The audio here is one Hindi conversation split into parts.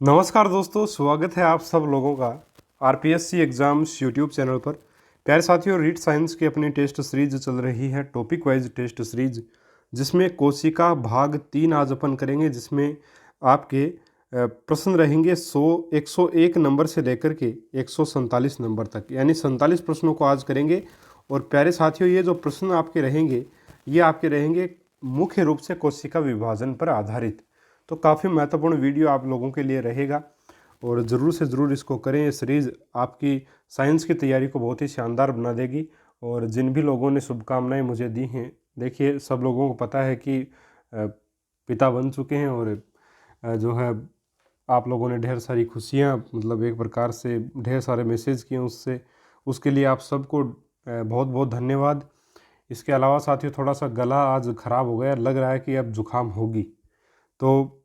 नमस्कार दोस्तों, स्वागत है आप सब लोगों का आरपीएससी एग्ज़ाम्स यूट्यूब चैनल पर। प्यारे साथियों, रीड साइंस की अपनी टेस्ट सीरीज चल रही है, टॉपिक वाइज टेस्ट सीरीज, जिसमें कोशिका भाग 3 आज अपन करेंगे, जिसमें आपके प्रश्न रहेंगे 101 नंबर से लेकर के 147 नंबर तक, यानी 47 प्रश्नों को आज करेंगे। और प्यारे साथियों, ये जो प्रश्न आपके रहेंगे ये आपके रहेंगे मुख्य रूप से कोशिका विभाजन पर आधारित। तो काफ़ी महत्वपूर्ण वीडियो आप लोगों के लिए रहेगा और ज़रूर से ज़रूर इसको करें। ये सीरीज़ आपकी साइंस की तैयारी को बहुत ही शानदार बना देगी। और जिन भी लोगों ने शुभकामनाएं मुझे दी हैं, देखिए सब लोगों को पता है कि पिता बन चुके हैं और जो है आप लोगों ने ढेर सारी खुशियां, मतलब एक प्रकार से ढेर सारे मैसेज किए उससे, उसके लिए आप सबको बहुत बहुत धन्यवाद। इसके अलावा साथियों, थोड़ा सा गला आज ख़राब हो गया, लग रहा है कि अब जुकाम होगी। तो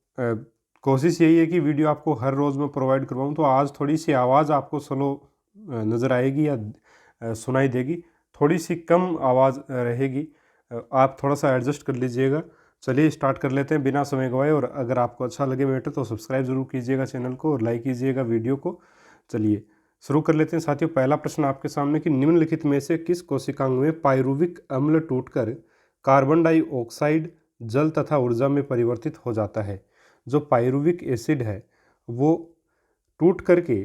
कोशिश यही है कि वीडियो आपको हर रोज़ मैं प्रोवाइड करवाऊँ। तो आज थोड़ी सी आवाज़ आपको स्लो नज़र आएगी या सुनाई देगी, थोड़ी सी कम आवाज़ रहेगी, आप थोड़ा सा एडजस्ट कर लीजिएगा। चलिए स्टार्ट कर लेते हैं बिना समय गवाए। और अगर आपको अच्छा लगे मैटर तो सब्सक्राइब ज़रूर कीजिएगा चैनल को और लाइक कीजिएगा वीडियो को। चलिए शुरू कर लेते हैं साथियों। पहला प्रश्न आपके सामने कि निम्नलिखित में से किस कोशिकांग में पायरुविक अम्ल टूटकर कार्बन डाइऑक्साइड, जल तथा ऊर्जा में परिवर्तित हो जाता है। जो पायरुविक एसिड है वो टूट करके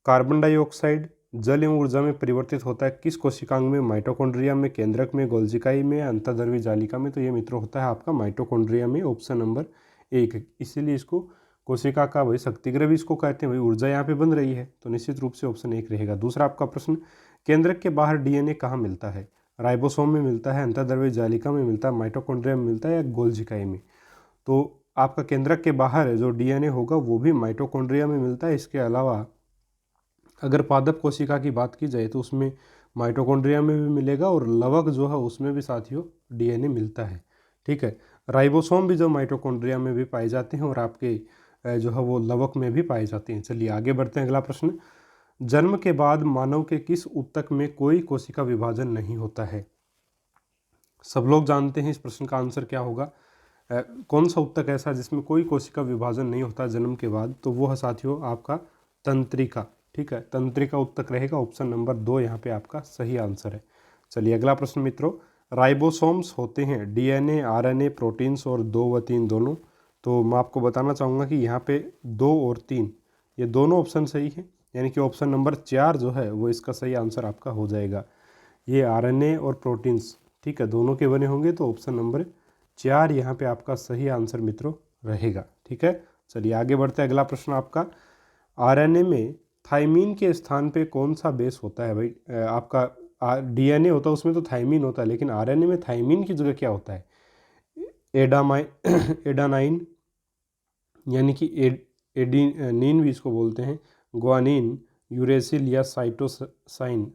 कार्बन डाइऑक्साइड, जल एवं ऊर्जा में परिवर्तित होता है। किस कोशिकांग में? माइटोकॉन्ड्रिया में, केंद्रक में, गोल्जिकाई में, अंतर्द्रव्य जालिका में। तो ये मित्रों होता है आपका माइटोकॉन्ड्रिया में, ऑप्शन नंबर 1। इसीलिए इसको कोशिका का वही शक्तिगृह भी इसको कहते हैं, वही ऊर्जा यहाँ पे बन रही है, तो निश्चित रूप से ऑप्शन 1 रहेगा। दूसरा आपका प्रश्न, केंद्रक के बाहर डीएनए कहाँ मिलता है? राइबोसोम में मिलता है, अंतर्द्रव्य जालिका में मिलता है, माइटोकॉन्ड्रिया में मिलता है या गोल्जिकाई में? तो आपका केंद्रक के बाहर जो डीएनए होगा वो भी माइटोकॉन्ड्रिया में मिलता है। इसके अलावा अगर पादप कोशिका की बात की जाए तो उसमें माइटोकॉन्ड्रिया में भी मिलेगा और लवक जो है उसमें भी साथियों डीएनए मिलता है। ठीक है, राइबोसोम भी जो माइटोकॉन्ड्रिया में भी पाए जाते हैं और आपके जो है वो लवक में भी पाए जाते हैं। चलिए आगे बढ़ते हैं। अगला प्रश्न, जन्म के बाद मानव के किस ऊतक में कोई कोशिका विभाजन नहीं होता है? सब लोग जानते हैं इस प्रश्न का आंसर क्या होगा। कौन सा ऊतक ऐसा जिसमें कोई कोशिका विभाजन नहीं होता जन्म के बाद? तो वो है साथियों आपका तंत्रिका। ठीक है, तंत्रिका ऊतक रहेगा, ऑप्शन नंबर 2 यहाँ पे आपका सही आंसर है। चलिए अगला प्रश्न मित्रों, राइबोसोम्स होते हैं डीएनए, आरएनए, प्रोटीन्स और 2 व 3 दोनों। तो मैं आपको बताना चाहूँगा कि यहाँ पे 2 और 3 ये दोनों ऑप्शन सही है, यानी कि ऑप्शन नंबर 4 जो है वो इसका सही आंसर आपका हो जाएगा। ये आरएनए और प्रोटीन्स, ठीक है, दोनों के बने होंगे, तो ऑप्शन नंबर 4 यहाँ पे आपका सही आंसर मित्रों रहेगा। ठीक है, चलिए आगे बढ़ते हैं। अगला प्रश्न आपका, आरएनए में थाइमीन के स्थान पे कौन सा बेस होता है? भाई आपका डीएनए होता है उसमें तो थाइमीन होता है, लेकिन आरएनए में थाइमीन की जगह क्या होता है? एडानाइन, यानी कि एडीनिन भी इसको बोलते हैं, ग्वानिन, यूरेसिल या साइटोसाइन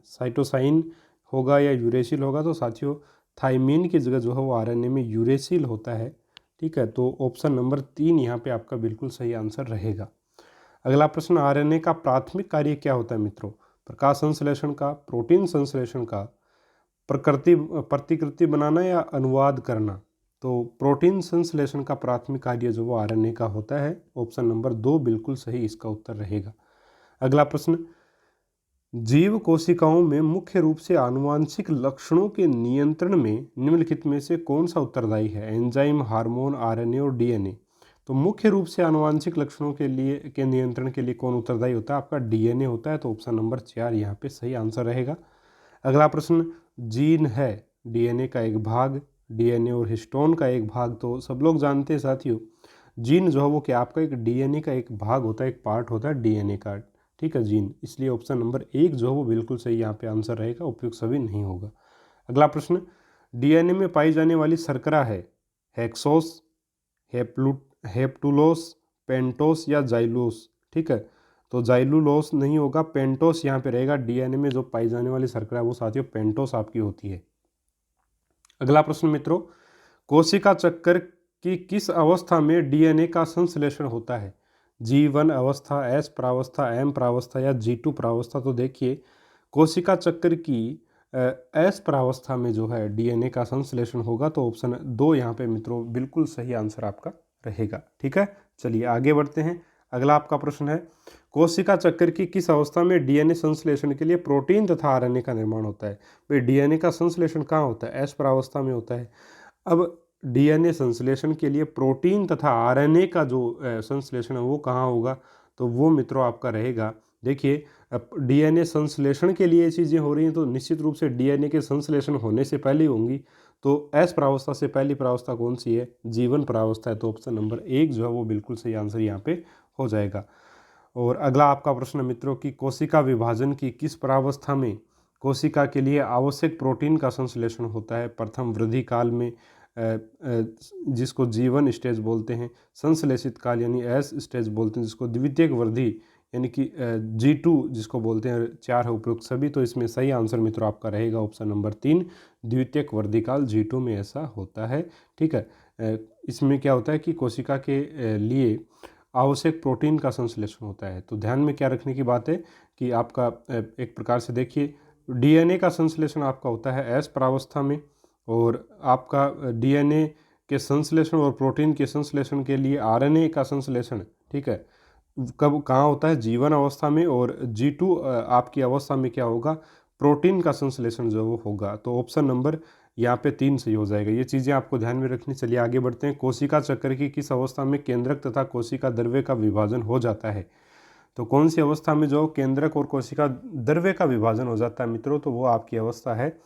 होगा या यूरेसिल होगा? तो साथियों थाइमीन की जगह जो है वो आरएनए में यूरेसिल होता है। ठीक है, तो ऑप्शन नंबर 3 यहाँ पे आपका बिल्कुल सही आंसर रहेगा। अगला प्रश्न, आरएनए का प्राथमिक कार्य क्या होता है मित्रों? प्रकाश संश्लेषण का, प्रोटीन संश्लेषण का, प्रतिकृति बनाना या अनुवाद करना? तो प्रोटीन संश्लेषण का प्राथमिक कार्य जो वो आरएनए का होता है, ऑप्शन नंबर 2 बिल्कुल सही इसका उत्तर रहेगा। अगला प्रश्न, जीव कोशिकाओं में मुख्य रूप से आनुवांशिक लक्षणों के नियंत्रण में निम्नलिखित में से कौन सा उत्तरदायी है? एंजाइम, हार्मोन, आरएनए और डीएनए। तो मुख्य रूप से आनुवांशिक लक्षणों के नियंत्रण के लिए कौन उत्तरदायी होता है? आपका डीएनए होता है, तो ऑप्शन नंबर 4 यहाँ पे सही आंसर रहेगा। अगला प्रश्न, जीन है डीएनए का एक भाग, डीएनए और हिस्टोन का एक भाग। तो सब लोग जानते हैं साथियों, जीन जो है वो क्या आपका एक डीएनए का एक भाग होता है, एक पार्ट होता है डीएनए का। ठीक है, जीन, इसलिए ऑप्शन नंबर 1 जो है वो बिल्कुल सही यहाँ पे आंसर रहेगा, उपयुक्त सभी नहीं होगा। अगला प्रश्न, डीएनए में पाई जाने वाली शर्करा है हेक्सोस, हेप्टुलोस, पेंटोस या जाइलोस? ठीक है, तो जाइलुलोस नहीं होगा, पेंटोस यहाँ पे रहेगा। डीएनए में जो पाई जाने वाली शर्करा है वो साथियों पेंटोस आपकी होती है। अगला प्रश्न मित्रों, कोशिका चक्कर की किस अवस्था में डीएनए का संश्लेषण होता है? G1 अवस्था, एस प्रावस्था, एम प्रावस्था या G2 प्रावस्था? तो देखिए कोशिका चक्र की एस प्रावस्था में जो है डीएनए का संश्लेषण होगा, तो ऑप्शन 2 यहाँ पे मित्रों बिल्कुल सही आंसर आपका रहेगा। ठीक है, चलिए आगे बढ़ते हैं। अगला आपका प्रश्न है, कोशिका चक्र की किस अवस्था में डीएनए संश्लेषण के लिए प्रोटीन तथा आरएनए का निर्माण होता है? भाई डीएनए का संश्लेषण कहाँ होता है? एस प्रावस्था में होता है। अब डीएनए संश्लेषण के लिए प्रोटीन तथा आरएनए का जो संश्लेषण है वो कहाँ होगा? तो वो मित्रों आपका रहेगा, देखिए डीएनए संश्लेषण के लिए ये चीज़ें हो रही हैं तो निश्चित रूप से डीएनए के संश्लेषण होने से पहले होंगी। तो एस प्रावस्था से पहली प्रावस्था कौन सी है? जीवन प्रावस्था है। तो ऑप्शन नंबर 1 जो है वो बिल्कुल सही आंसर यहाँ पे हो जाएगा। और अगला आपका प्रश्न मित्रों की कोशिका विभाजन की किस प्रावस्था में कोशिका के लिए आवश्यक प्रोटीन का संश्लेषण होता है? प्रथम वृद्धि काल में जिसको जीवन स्टेज बोलते हैं, संश्लेषित काल यानी एस स्टेज बोलते हैं, जिसको द्वितीयक वृद्धि यानी कि G2 जिसको बोलते हैं। 4 है उपयुक्त सभी। तो इसमें सही आंसर मित्रों आपका रहेगा ऑप्शन नंबर 3, द्वितीयक वृद्धि काल G2 में ऐसा होता है। ठीक है, इसमें क्या होता है कि कोशिका के लिए आवश्यक प्रोटीन का संश्लेषण होता है। तो ध्यान में क्या रखने की बात है कि आपका एक प्रकार से देखिए डीएनए का संश्लेषण आपका होता है एस प्रावस्था में, और आपका डीएनए के संश्लेषण और प्रोटीन के संश्लेषण के लिए आरएनए का संश्लेषण, ठीक है, कब कहाँ होता है? जीवन अवस्था में। और G2 आपकी अवस्था में क्या होगा? प्रोटीन का संश्लेषण जो वो होगा। तो ऑप्शन नंबर यहाँ पे 3 सही हो जाएगा। ये चीज़ें आपको ध्यान में रखनी। चलिए आगे बढ़ते हैं। कोशिका चक्र की किस अवस्था में केंद्रक तथा कोशिका द्रव्य का विभाजन हो जाता है? तो कौन सी अवस्था में जो केंद्रक और कोशिका द्रव्य का विभाजन हो जाता है मित्रों? तो वो आपकी अवस्था है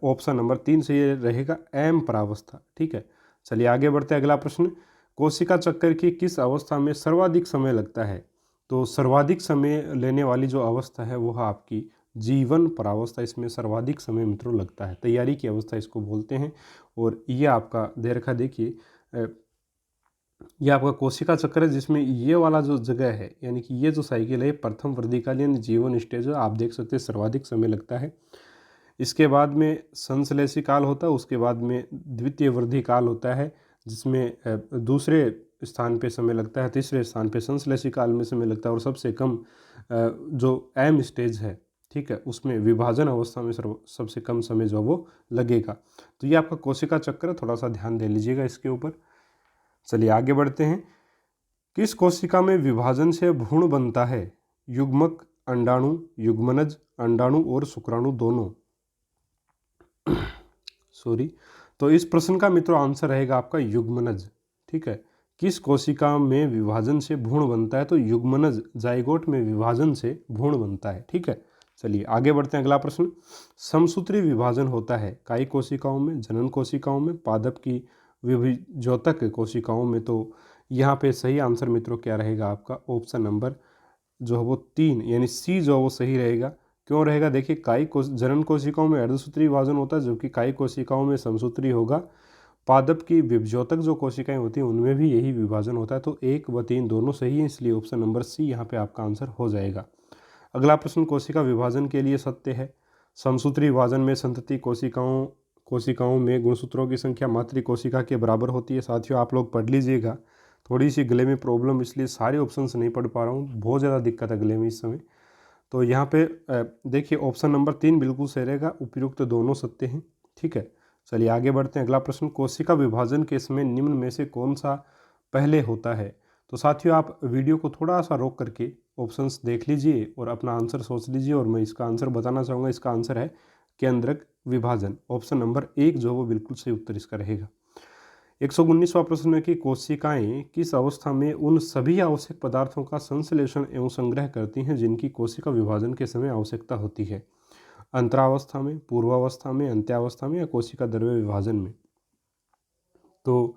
ऑप्शन नंबर 3 से ये रहेगा एम प्रावस्था। ठीक है, चलिए आगे बढ़ते हैं। अगला प्रश्न, कोशिका चक्र की किस अवस्था में सर्वाधिक समय लगता है? तो सर्वाधिक समय लेने वाली जो अवस्था है वो है आपकी जीवन प्रावस्था। इसमें सर्वाधिक समय मित्रों लगता है, तैयारी की अवस्था इसको बोलते हैं। और ये आपका दे रखा, देखिए ये आपका कोशिका चक्र है जिसमें ये वाला जो जगह है यानी कि ये जो साइकिल है प्रथम वृद्धिकालीन जीवन स्टेज है, आप देख सकते हैं सर्वाधिक समय लगता है। इसके बाद में संश्लेषी काल होता है, उसके बाद में द्वितीय वृद्धि काल होता है जिसमें दूसरे स्थान पे समय लगता है, तीसरे स्थान पे संश्लेषी काल में समय लगता है, और सबसे कम जो एम स्टेज है, ठीक है, उसमें विभाजन अवस्था में सबसे कम समय जो वो लगेगा। तो ये आपका कोशिका चक्र, थोड़ा सा ध्यान दे लीजिएगा इसके ऊपर। चलिए आगे बढ़ते हैं। किस कोशिका में विभाजन से भ्रूण बनता है? युग्मक, अंडाणु, युग्मनज, अंडाणु और शुक्राणु दोनों। सॉरी, तो इस प्रश्न का मित्रों आंसर रहेगा आपका युग्मनज। ठीक है, किस कोशिका में विभाजन से भ्रूण बनता है? तो युग्मनज, जाइगोट में विभाजन से भ्रूण बनता है। ठीक है, चलिए आगे बढ़ते हैं। अगला प्रश्न, समसूत्री विभाजन होता है कायी कोशिकाओं में, जनन कोशिकाओं में, पादप की विभिजोतक कोशिकाओं में। तो यहाँ पे सही आंसर मित्रों क्या रहेगा आपका? ऑप्शन नंबर जो है वो 3 यानी सी जो है वो सही रहेगा। क्यों रहेगा? देखिए जनन कोशिकाओं में अर्धसूत्री विभाजन होता है, जबकि कायी कोशिकाओं में समसूत्री होगा। पादप की विभजोतक जो कोशिकाएं होती हैं उनमें भी यही विभाजन होता है। तो 1 व 3 दोनों सही है, इसलिए ऑप्शन नंबर सी यहाँ पे आपका आंसर हो जाएगा। अगला प्रश्न कोशिका विभाजन के लिए सत्य है। समसूत्री विभाजन में संतति कोशिकाओं में गुणसूत्रों की संख्या मातृ कोशिका के बराबर होती है। साथियों आप लोग पढ़ लीजिएगा, थोड़ी सी गले में प्रॉब्लम, इसलिए सारे ऑप्शंस नहीं पढ़ पा रहा हूँ, बहुत ज़्यादा दिक्कत है गले में इस समय। तो यहाँ पे देखिए ऑप्शन नंबर 3 बिल्कुल सही रहेगा, उपयुक्त दोनों सत्य हैं। ठीक है, चलिए आगे बढ़ते हैं। अगला प्रश्न, कोशिका विभाजन के समय निम्न में से कौन सा पहले होता है? तो साथियों आप वीडियो को थोड़ा सा रोक करके ऑप्शंस देख लीजिए और अपना आंसर सोच लीजिए, और मैं इसका आंसर बताना चाहूँगा। इसका आंसर है केंद्रक विभाजन। ऑप्शन नंबर 1 जो वो बिल्कुल सही उत्तर इसका रहेगा। 119वां प्रश्न है कि कोशिकाएं किस अवस्था में उन सभी आवश्यक पदार्थों का संश्लेषण एवं संग्रह करती हैं जिनकी कोशिका विभाजन के समय आवश्यकता होती है? अंतरावस्था में, पूर्वावस्था में, अंत्यावस्था में, या कोशिका द्रव्य विभाजन में? तो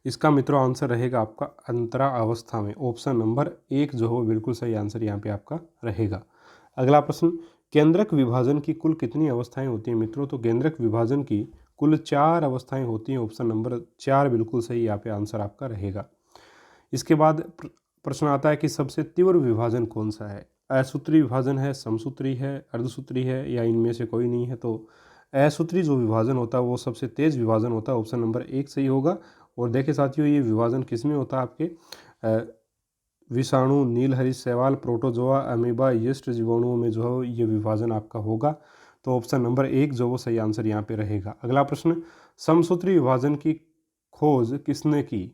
इसका मित्रों आंसर रहेगा आपका अंतरा अवस्था में। ऑप्शन नंबर 1 जो हो बिल्कुल सही आंसर यहाँ पे आपका रहेगा। अगला प्रश्न, केंद्रक विभाजन की कुल कितनी अवस्थाएं होती हैं मित्रों? तो केंद्रक विभाजन की कुल 4 अवस्थाएं होती हैं। ऑप्शन नंबर 4 बिल्कुल सही यहाँ पे आंसर आपका रहेगा। इसके बाद प्रश्न आता है कि सबसे तीव्र विभाजन कौन सा है? असूत्री विभाजन है, समसूत्री है, अर्धसूत्री है, या इनमें से कोई नहीं है? तो असूत्री जो विभाजन होता है वो सबसे तेज विभाजन होता है। ऑप्शन नंबर 1 सही होगा। और देखिए साथियों ये विभाजन किसमें होता है? आपके विषाणु, नीलहरित शैवाल, प्रोटोजोआ, अमीबा, यीस्ट जीवाणुओं में जो है ये विभाजन आपका होगा। तो ऑप्शन नंबर 1 जो वो सही आंसर यहाँ पे रहेगा। अगला प्रश्न, समसूत्री विभाजन की खोज किसने की?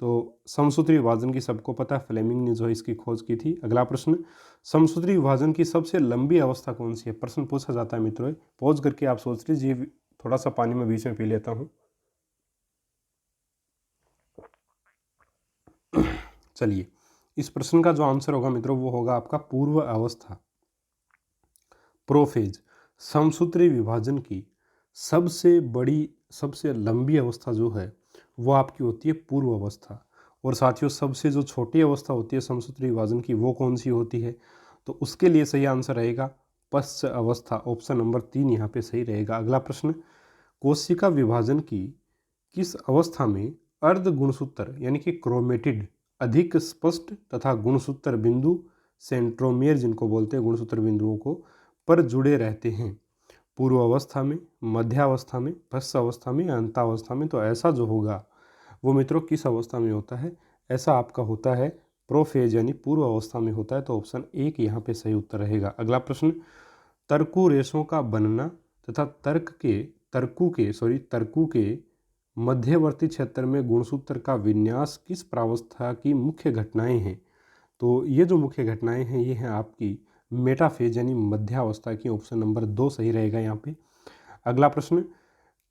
तो समसूत्री विभाजन की सबको पता है, फ्लेमिंग ने जो है इसकी खोज की थी। अगला प्रश्न, समसूत्री विभाजन की सबसे लंबी अवस्था कौन सी है? प्रश्न पूछा जाता है मित्रों, पॉज करके आप सोच लीजिए, थोड़ा सा पानी में बीच में पी लेता हूँ। चलिए, इस प्रश्न का जो आंसर होगा मित्रों वो होगा आपका पूर्व अवस्था, प्रोफेज। समसूत्री विभाजन की सबसे बड़ी, सबसे लंबी अवस्था जो है वो आपकी होती है पूर्व अवस्था। और साथियों, सबसे जो छोटी अवस्था होती है समसूत्री विभाजन की वो कौन सी होती है? तो उसके लिए सही आंसर रहेगा पश्च अवस्था। ऑप्शन नंबर 3 यहाँ पे सही रहेगा। अगला प्रश्न, कोशिका विभाजन की किस अवस्था में अर्ध गुणसूत्र यानी कि क्रोमेटिड अधिक स्पष्ट तथा गुणसूत्र बिंदु, सेंट्रोमियर जिनको बोलते हैं गुणसूत्र बिंदुओं को, पर जुड़े रहते हैं? पूर्व अवस्था में, मध्यावस्था में, पश्च अवस्था में या अंतावस्था में? तो ऐसा जो होगा वो मित्रों किस अवस्था में होता है? ऐसा आपका होता है प्रोफेज यानी पूर्व अवस्था में होता है। तो ऑप्शन 1 यहाँ पे सही उत्तर रहेगा। अगला प्रश्न, तर्कु रेशों का बनना तथा तर्कु के मध्यवर्ती क्षेत्र में गुणसूत्र का विन्यास किस प्रावस्था की मुख्य घटनाएं हैं? तो ये जो मुख्य घटनाएं हैं ये हैं आपकी मेटाफेज यानी मध्यावस्था की। ऑप्शन नंबर 2 सही रहेगा यहाँ पे। अगला प्रश्न,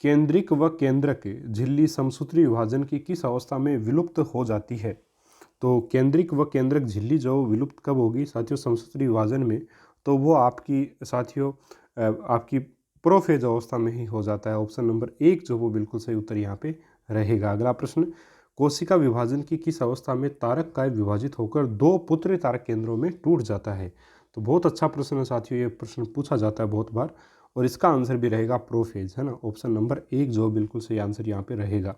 केंद्रिक व केंद्रक झिल्ली समसूत्री विभाजन की किस अवस्था में विलुप्त हो जाती है? तो केंद्रिक व केंद्रक झिल्ली जो विलुप्त कब होगी साथियों समसूत्री विभाजन में? तो वो आपकी साथियों आपकी प्रोफेज अवस्था में ही हो जाता है। ऑप्शन नंबर 1 जो वो बिल्कुल सही उत्तर यहाँ पे रहेगा। अगला प्रश्न, कोशिका विभाजन की किस अवस्था में तारक काय विभाजित होकर 2 पुत्री तारक केंद्रों में टूट जाता है? तो बहुत अच्छा प्रश्न है साथियों, ये प्रश्न पूछा जाता है बहुत बार और इसका आंसर भी रहेगा प्रोफेज, है ना। ऑप्शन नंबर 1 जो बिल्कुल सही आंसर यहाँ पे रहेगा।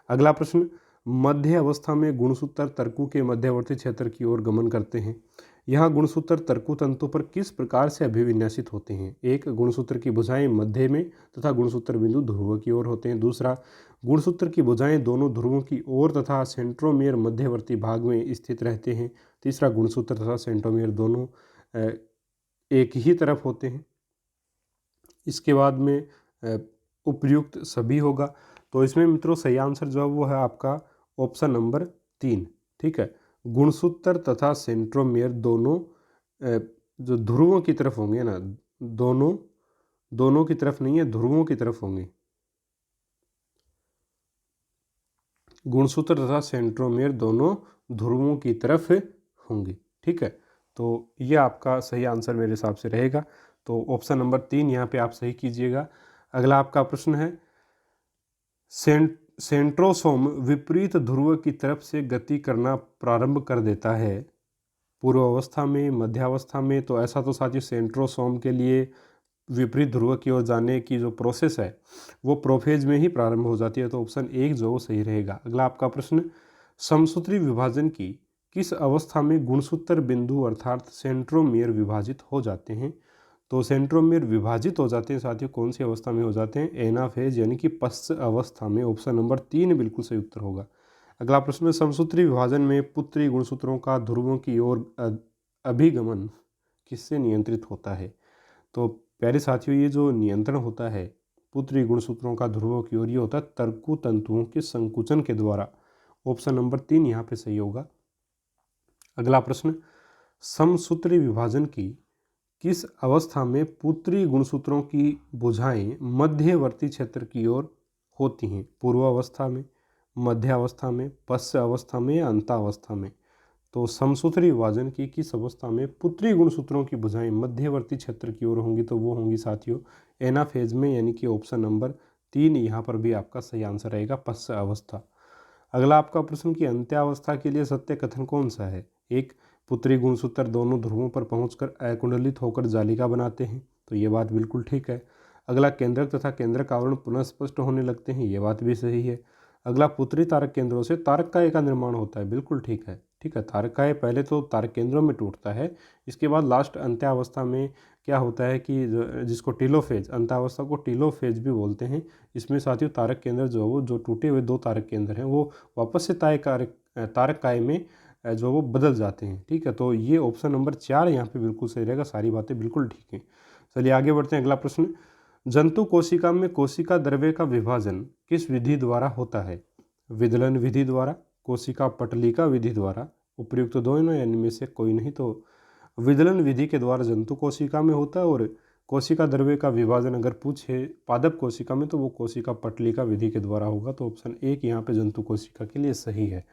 अगला प्रश्न, मध्य अवस्था में गुणसूत्र तर्कु के मध्यवर्ती क्षेत्र की ओर गमन करते हैं। यहाँ गुणसूत्र तर्कु तंतु पर किस प्रकार से अभिविन्यासित होते हैं? एक, गुणसूत्र की भुजाएं मध्य में तथा गुणसूत्र बिंदु ध्रुव की ओर होते हैं। दूसरा, गुणसूत्र की भुजाएं दोनों ध्रुवों की ओर तथा सेंट्रोमियर मध्यवर्ती भाग में स्थित रहते हैं। तीसरा, गुणसूत्र तथा सेंट्रोमियर दोनों एक ही तरफ होते हैं। इसके बाद में उपयुक्त सभी होगा। तो इसमें मित्रों सही आंसर जो है वो है आपका ऑप्शन नंबर 3। ठीक है, गुणसूत्र तथा सेंट्रोमियर दोनों जो ध्रुवों की तरफ होंगे ना, दोनों की तरफ नहीं है, ध्रुवों की तरफ होंगे। गुणसूत्र तथा सेंट्रोमियर दोनों ध्रुवों की तरफ होंगे। ठीक है, तो ये आपका सही आंसर मेरे हिसाब से रहेगा। तो ऑप्शन नंबर 3 यहाँ पे आप सही कीजिएगा। अगला आपका प्रश्न है, सेंट्रोसोम विपरीत ध्रुव की तरफ से गति करना प्रारंभ कर देता है पूर्व अवस्था में, मध्यावस्था में? तो ऐसा तो साथियों सेंट्रोसोम के लिए विपरीत ध्रुव की ओर जाने की जो प्रोसेस है वो प्रोफेज में ही प्रारंभ हो जाती है। तो ऑप्शन 1 जो सही रहेगा। अगला आपका प्रश्न, समसूत्री विभाजन की किस अवस्था में गुणसूत्र बिंदु अर्थात सेंट्रोमियर विभाजित हो जाते हैं? तो सेंट्रोमियर विभाजित हो जाते हैं साथियों कौन सी अवस्था में हो जाते हैं? एनाफेज यानी कि पश्च अवस्था में। ऑप्शन नंबर 3 बिल्कुल सही उत्तर होगा। अगला प्रश्न, समसूत्री विभाजन में पुत्री गुणसूत्रों का ध्रुवों की ओर अभिगमन किससे नियंत्रित होता है? तो प्यारे साथियों, ये जो नियंत्रण होता है पुत्री गुणसूत्रों का ध्रुवों की ओर, ये होता है तर्कु तंतुओं के संकुचन के द्वारा। ऑप्शन नंबर 3 यहाँ पे सही होगा। अगला प्रश्न, समसूत्री विभाजन की किस अवस्था में पुत्री गुणसूत्रों की भुजाएं मध्यवर्ती क्षेत्र की ओर होती हैं? पूर्व अवस्था में, मध्यावस्था में, पश्च अवस्था में या अंतावस्था में? तो समसूत्री विभाजन की किस अवस्था में पुत्री गुणसूत्रों की भुजाएं मध्यवर्ती क्षेत्र की ओर होंगी? तो वो होंगी साथियों एनाफेज में, यानी कि ऑप्शन नंबर 3 यहाँ पर भी आपका सही आंसर रहेगा पश्च अवस्था। अगला आपका प्रश्न कि अंत्यावस्था के लिए सत्य कथन कौन सा है? एक, पुत्री गुणसूत्र दोनों ध्रुवों पर पहुंचकर अकुंडलित होकर जालिका बनाते हैं। तो ये बात बिल्कुल ठीक है। अगला, केंद्रक तथा केंद्रक आवरण पुनः स्पष्ट होने लगते हैं। ये बात भी सही है। अगला, पुत्री तारक केंद्रों से तारककाय का निर्माण होता है। बिल्कुल ठीक है। ठीक है, तारककाय पहले तो तारक केंद्रों में टूटता है, इसके बाद लास्ट अंत्यावस्था में क्या होता है कि जिसको टीलोफेज, अंत्यावस्था को टीलोफेज भी बोलते हैं, इसमें साथियों तारक केंद्र जो वो जो टूटे हुए 2 तारक केंद्र हैं वो वापस से तारककाय में जो वो बदल जाते हैं। ठीक है, तो ये ऑप्शन नंबर 4 यहाँ पे बिल्कुल सही रहेगा। सारी बातें बिल्कुल ठीक हैं। चलिए आगे बढ़ते हैं। अगला प्रश्न, जंतु कोशिका में कोशिका द्रव्य का विभाजन किस विधि द्वारा होता है? विदलन विधि द्वारा, कोशिका पटलिका विधि द्वारा उपयुक्त दोनों या इनमें से कोई नहीं। तो विदलन विधि के द्वारा जंतु कोशिका में होता है, और कोशिका द्रव्य का विभाजन अगर पूछे पादप कोशिका में तो वो कोशिका पटलिका विधि के द्वारा होगा। तो ऑप्शन 1 यहाँ पे जंतु कोशिका के लिए सही है।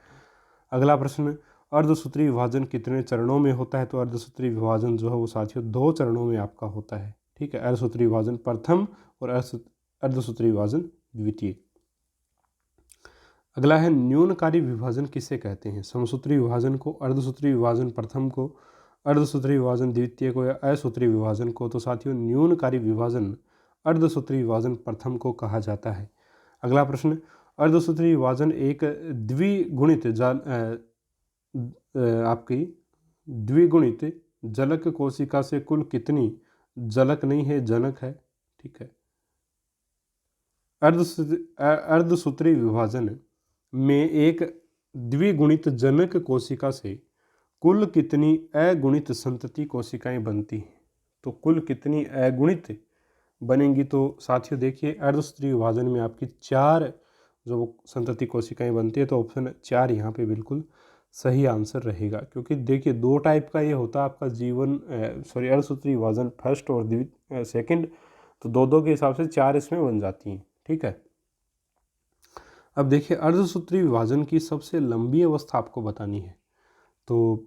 अगला प्रश्न, अर्धसूत्री विभाजन कितने चरणों में होता है? तो अर्धसूत्री विभाजन जो है वो साथियों 2 चरणों में आपका होता है। ठीक है, अर्धसूत्री विभाजन प्रथम और अर्धसूत्री विभाजन द्वितीय। अगला है, न्यूनकारी विभाजन किसे कहते हैं? समसूत्री विभाजन को, अर्धसूत्री विभाजन प्रथम को, अर्धसूत्री विभाजन द्वितीय को, या असूत्री विभाजन को? तो साथियों न्यूनकारी विभाजन अर्धसूत्री विभाजन प्रथम को कहा जाता है। अगला प्रश्न, अर्धसूत्री विभाजन एक द्विगुणित आपकी द्विगुणित जलक कोशिका से कुल कितनी, जलक नहीं है जनक है, ठीक है। अर्धसूत्री विभाजन में एक द्विगुणित जनक कोशिका से कुल कितनी अगुणित संतति कोशिकाएं बनती हैं? तो कुल कितनी अगुणित बनेंगी? तो साथियों देखिए, अर्धसूत्री विभाजन में आपकी 4 जो संतति कोशिकाएं बनती है। तो ऑप्शन 4 यहाँ पे बिल्कुल सही आंसर रहेगा, क्योंकि देखिए 2 टाइप का ये होता है आपका अर्धसूत्री विभाजन फर्स्ट और सेकंड, तो 2-2 के हिसाब से 4 इसमें बन जाती हैं। ठीक है, अब देखिए अर्धसूत्री विभाजन की सबसे लंबी अवस्था आपको बतानी है। तो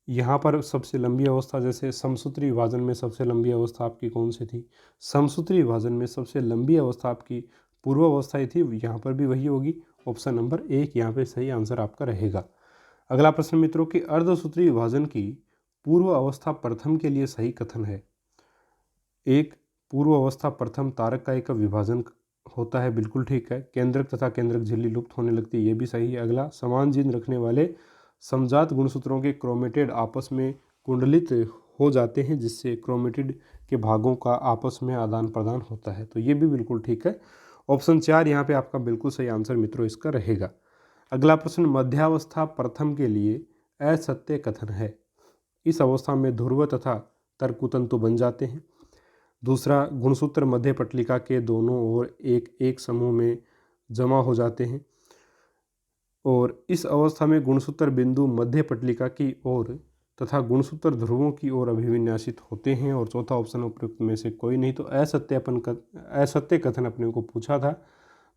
यहाँ पर सबसे लंबी अवस्था, जैसे समसूत्री विभाजन में सबसे लंबी अवस्था आपकी कौन सी थी? समसूत्री विभाजन में सबसे लंबी अवस्था आपकी पूर्व अवस्था ही थी, यहाँ पर भी वही होगी। ऑप्शन नंबर 1 यहाँ पे सही आंसर आपका रहेगा। अगला प्रश्न मित्रों कि अर्धसूत्री विभाजन की पूर्व अवस्था प्रथम के लिए सही कथन है। 1, पूर्व अवस्था प्रथम तारक का एक विभाजन होता है, बिल्कुल ठीक है। केंद्रक तथा केंद्रक झिल्ली लुप्त होने लगती है, ये भी सही है। अगला, समान जीन रखने वाले समजात गुणसूत्रों के क्रोमेटिड आपस में कुंडलित हो जाते हैं, जिससे क्रोमेटिड के भागों का आपस में आदान प्रदान होता है, तो ये भी बिल्कुल ठीक है। ऑप्शन 4 यहाँ पे आपका बिल्कुल सही आंसर मित्रों इसका रहेगा। अगला प्रश्न, मध्यावस्था प्रथम के लिए असत्य कथन है। इस अवस्था में ध्रुव तथा तर्कुतंतु बन जाते हैं। दूसरा, गुणसूत्र मध्य पटलिका के दोनों ओर एक समूह में जमा हो जाते हैं, और इस अवस्था में गुणसूत्र बिंदु मध्य पटलिका की ओर तथा गुणसूत्र ध्रुवों की ओर अभिविन्यासित होते हैं। और चौथा ऑप्शन उपयुक्त में से कोई नहीं। तो असत्य कथन अपने को पूछा था,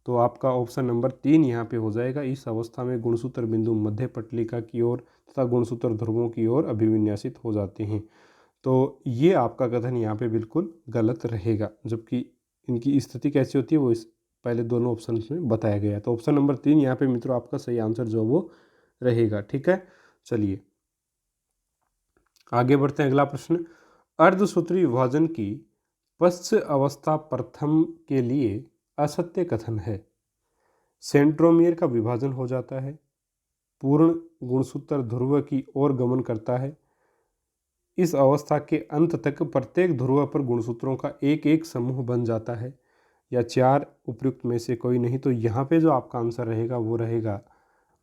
तो आपका ऑप्शन नंबर 3 यहाँ पे हो जाएगा। इस अवस्था में गुणसूत्र बिंदु मध्य पटलिका की ओर तथा गुणसूत्र ध्रुवों की ओर अभिविन्यासित हो जाते हैं। तो ये आपका कथन यहाँ पे बिल्कुल गलत रहेगा, जबकि इनकी स्थिति कैसी होती है वो इस पहले दोनों ऑप्शन में बताया गया है। तो ऑप्शन नंबर 3 यहाँ पे मित्रों आपका सही आंसर जो वो रहेगा। ठीक है, चलिए आगे बढ़ते हैं। अगला प्रश्न, अर्धसूत्री विभाजन की पश्च अवस्था प्रथम के लिए असत्य कथन है। सेंट्रोमियर का विभाजन हो जाता है, पूर्ण गुणसूत्र ध्रुव की ओर गमन करता है, इस अवस्था के अंत तक प्रत्येक ध्रुव पर गुणसूत्रों का एक एक समूह बन जाता है, या 4 उपयुक्त में से कोई नहीं। तो यहाँ पे जो आपका आंसर रहेगा वो रहेगा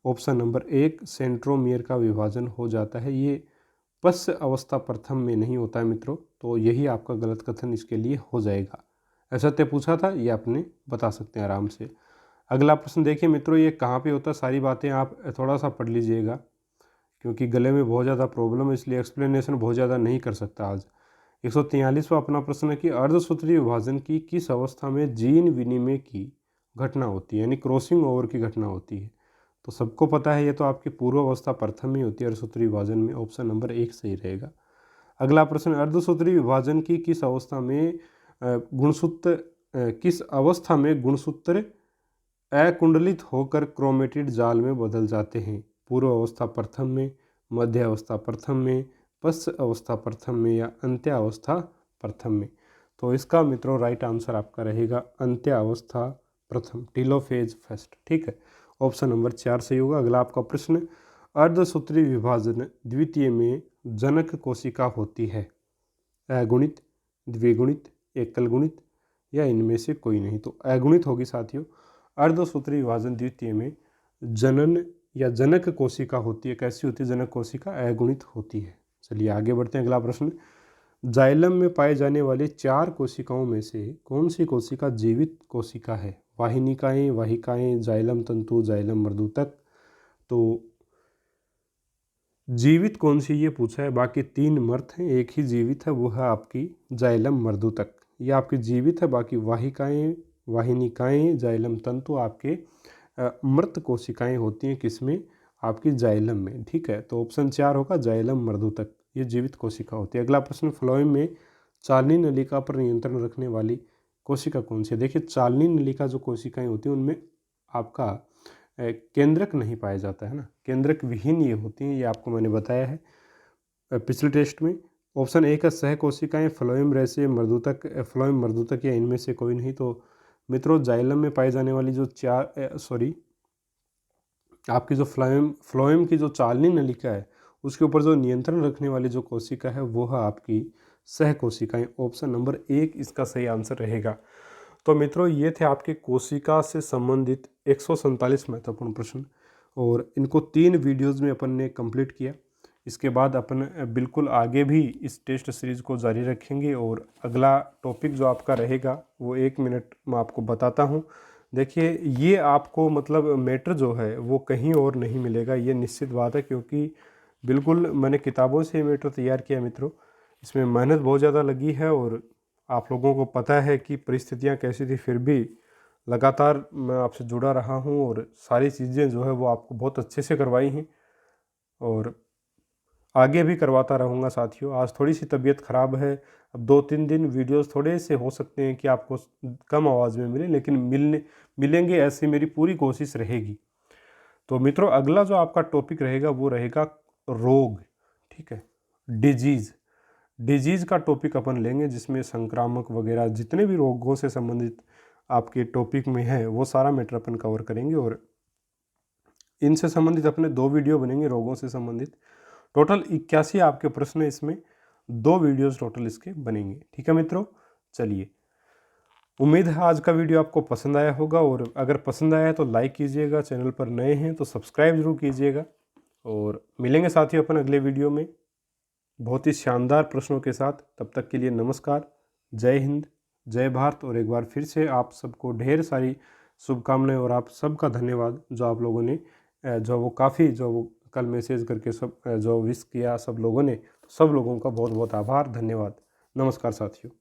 ऑप्शन नंबर 1, सेंट्रोमियर का विभाजन हो जाता है। ये पश्च अवस्था प्रथम में नहीं होता है मित्रों, तो यही आपका गलत कथन इसके लिए हो जाएगा। असत्य पूछा था, ये आपने बता सकते हैं आराम से। अगला प्रश्न देखिए मित्रों, ये कहाँ पे होता है, सारी बातें आप थोड़ा सा पढ़ लीजिएगा, क्योंकि गले में बहुत ज़्यादा प्रॉब्लम है, इसलिए एक्सप्लेनेशन बहुत ज़्यादा नहीं कर सकता आज। 143वां अपना प्रश्न है कि अर्धसूत्री विभाजन की किस अवस्था में जीन विनिमय की घटना होती है, यानी क्रॉसिंग ओवर की घटना होती है? तो सबको पता है, ये तो आपकी पूर्व अवस्था प्रथम में होती है अर्धसूत्री विभाजन में। ऑप्शन नंबर 1 सही रहेगा। अगला प्रश्न, अर्धसूत्री विभाजन की किस अवस्था में गुणसूत्र अकुंडलित होकर क्रोमेटिड जाल में बदल जाते हैं? पूर्व अवस्था प्रथम में, मध्य अवस्था प्रथम में, पश्च अवस्था प्रथम में, या अंत्य अवस्था प्रथम में? तो इसका मित्रों राइट आंसर आपका रहेगा अंत्य अवस्था प्रथम, टेलोफेज फर्स्ट। ठीक है, ऑप्शन नंबर 4 सही होगा। अगला आपका प्रश्न, अर्धसूत्री विभाजन द्वितीय में जनक कोशिका होती है, अगुणित, द्विगुणित, एकल गुणित, या इनमें से कोई नहीं? तो अगुणित होगी साथियों। अर्धसूत्री विभाजन द्वितीय में जनन या जनक कोशिका होती है। कैसी होती है जनक कोशिका? अगुणित होती है। चलिए आगे बढ़ते हैं। अगला प्रश्न, जाइलम में पाए जाने वाले 4 कोशिकाओं में से कौन सी कोशिका जीवित कोशिका है? वाहिनिकाएं, वाहिकाएं, जाइलम तंतु, जाइलम मर्दूतक, तो जीवित कौन सी ये पूछा है, बाकी 3 मृत हैं, एक ही जीवित है, वो है आपकी जाइलम मर्दूतक। ये आपकी जीवित है, बाकी वाहिकाएं, वाहिनिकाएं, जाइलम तंतु आपके मृत कोशिकाएं होती हैं किसमें, आपकी जाइलम में। ठीक है, तो ऑप्शन 4 होगा जाइलम मर्दूतक, ये जीवित कोशिका होती है। अगला प्रश्न, फ्लोएम में चालनी नलिका पर नियंत्रण रखने वाली कोशिका कौन सी है। देखिए चालनी नलिका जो कोशिकाएं होती हैं उनमें आपका केंद्रक नहीं पाया जाता है ना, केंद्रक विहीन ये होती हैं, ये आपको मैंने बताया है पिछले टेस्ट में। ऑप्शन 1 है सह कोशिकाएं, फ्लोएम रेसे मर्दूतक, फ्लोएम मर्दूतक या इनमें से कोई नहीं। तो मित्रों जाइलम में पाई जाने वाली जो आपकी जो फ्लोएम की जो चालनी नलिका है उसके ऊपर जो नियंत्रण रखने वाली जो कोशिका है वो है आपकी सह कोशिकाएं। ऑप्शन नंबर 1 इसका सही आंसर रहेगा। तो मित्रों ये थे आपके कोशिका से संबंधित 147 महत्वपूर्ण प्रश्न, और इनको 3 वीडियोज़ में अपन ने कंप्लीट किया। इसके बाद अपन बिल्कुल आगे भी इस टेस्ट सीरीज़ को जारी रखेंगे, और अगला टॉपिक जो आपका रहेगा वो 1 मिनट मैं आपको बताता हूँ। देखिए ये आपको मतलब मैटर जो है वो कहीं और नहीं मिलेगा, ये निश्चित बात है, क्योंकि बिल्कुल मैंने किताबों से मैटर तैयार किया मित्रों। इसमें मेहनत बहुत ज़्यादा लगी है, और आप लोगों को पता है कि परिस्थितियाँ कैसी थी, फिर भी लगातार मैं आपसे जुड़ा रहा हूँ और सारी चीज़ें जो है वो आपको बहुत अच्छे से करवाई हैं, और आगे भी करवाता रहूँगा साथियों। आज थोड़ी सी तबीयत ख़राब है, अब 2-3 दिन वीडियोस थोड़े से हो सकते हैं कि आपको कम आवाज़ में मिले, लेकिन मिलेंगे, ऐसी मेरी पूरी कोशिश रहेगी। तो मित्रों अगला जो आपका टॉपिक रहेगा वो रहेगा रोग। ठीक है, डिजीज़ का टॉपिक अपन लेंगे, जिसमें संक्रामक वगैरह जितने भी रोगों से संबंधित आपके टॉपिक में है वो सारा मैटर अपन कवर करेंगे, और इनसे संबंधित अपने 2 वीडियो बनेंगे रोगों से संबंधित। टोटल 81 आपके प्रश्न, इसमें 2 वीडियोस टोटल इसके बनेंगे। ठीक है मित्रों, चलिए उम्मीद है आज का वीडियो आपको पसंद आया होगा, और अगर पसंद आया है तो लाइक कीजिएगा, चैनल पर नए हैं तो सब्सक्राइब जरूर कीजिएगा, और मिलेंगे साथियों अपन अगले वीडियो में बहुत ही शानदार प्रश्नों के साथ। तब तक के लिए नमस्कार, जय हिंद, जय भारत, और एक बार फिर से आप सबको ढेर सारी शुभकामनाएं, और आप सबका धन्यवाद जो आप लोगों ने जो वो कल मैसेज करके सब जो विश किया सब लोगों ने, तो सब लोगों का बहुत बहुत आभार, धन्यवाद। नमस्कार साथियों।